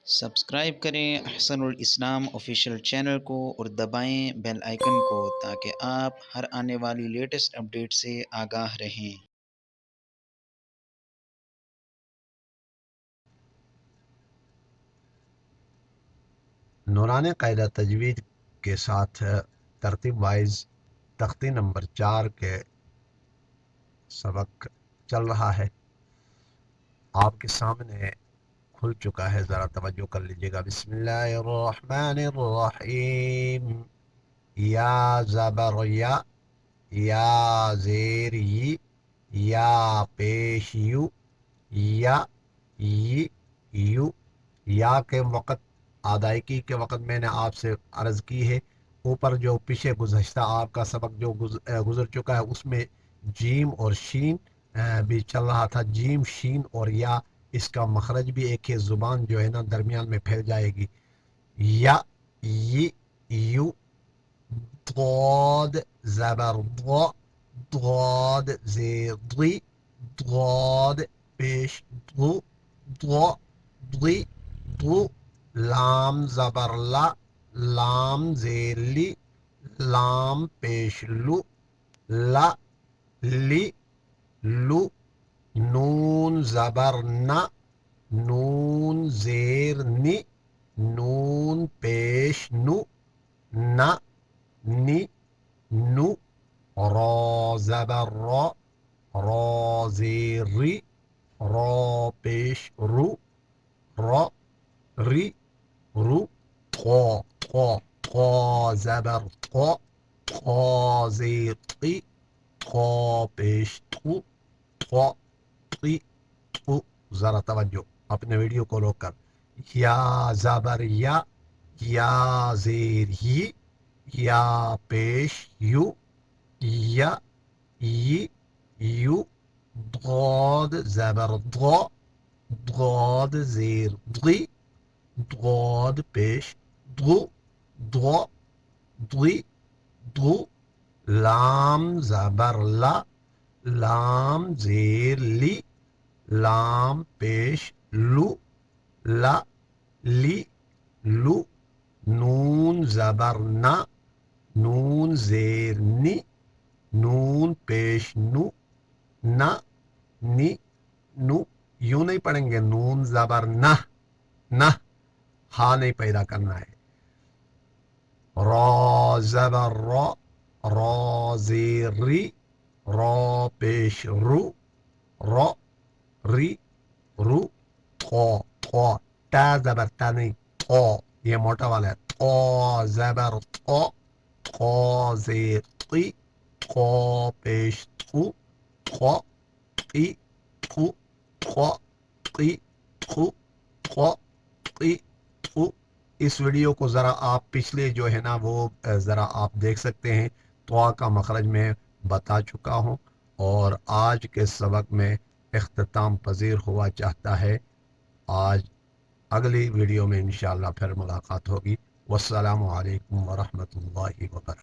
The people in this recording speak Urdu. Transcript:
سبسکرائب کریں احسن الاسلام آفیشیل چینل کو اور دبائیں بیل آئیکن کو تاکہ آپ ہر آنے والی لیٹسٹ اپڈیٹ سے آگاہ رہیں۔ نورانی قاعدہ تجوید کے ساتھ ترتیب وائز تختی نمبر 4 کے سبق چل رہا ہے، آپ کے سامنے کھل چکا ہے، ذرا توجہ کر لیجیے گا۔ بسم اللہ الرحمن الرحیم۔ یا زبر یا زیر یا پیش یا یو یا کے وقت ادائیگی کے وقت میں نے آپ سے عرض کی ہے، اوپر جو پیچھے گزشتہ آپ کا سبق جو گزر چکا ہے اس میں جیم اور شین بھی چل رہا تھا۔ جیم، شین اور یا، اس کا مخرج بھی ایک ہے، زبان جو ہے نا درمیان میں پھیل جائے گی۔ یا، یو، ضاد زبر ضا، ضاد زیر ضی، ضاد پیش ضو، ضا ضی ضو، لام زبر لا، لام زیر لی، لام پیش لو، لا لی لو، نون زبر نا، نون زیر نی، نون پیش نو، نا نی نو، را زبر را، را زیر ری، را پیش رو، را ری رو، طا طا، طا زبر طا، طا زیر طی، طا پیش طو، طا طی طو۔ ذرا توجہ اپنے ویڈیو کو روک کر۔ یا زبر یا زیر یا پیش یو، یا یو، ضاد زبر ضا، ضاد زیر ضی، ضاد پیش ضو، ضا ضی ضو، لام زبر لا، لام زیر لی، لام پیش لو، لا لی لو، نون زبر نا، نون زیر نی، نون پیش نو، نا نی نو، یوں نہیں پڑھیں گے، نون زبر نہ، نہ، ہا نہیں پیدا کرنا ہے۔ را زبر را، را زیر ری، را پیش رو، را ری رو، طا طا، تا زبر تا نہیں، طا، یہ موٹا والا ہے، طا زبر طا، طا زیر طی، طا پیش طو، طا طی طو، طا طی طو، طا طی طو۔ اس ویڈیو کو ذرا آپ پچھلے جو ہے نا وہ ذرا آپ دیکھ سکتے ہیں، طا کا مخرج میں بتا چکا ہوں، اور آج کے سبق میں اختتام پذیر ہوا چاہتا ہے۔ آج اگلی ویڈیو میں انشاءاللہ پھر ملاقات ہوگی۔ والسلام علیکم ورحمۃ اللہ وبرکاتہ۔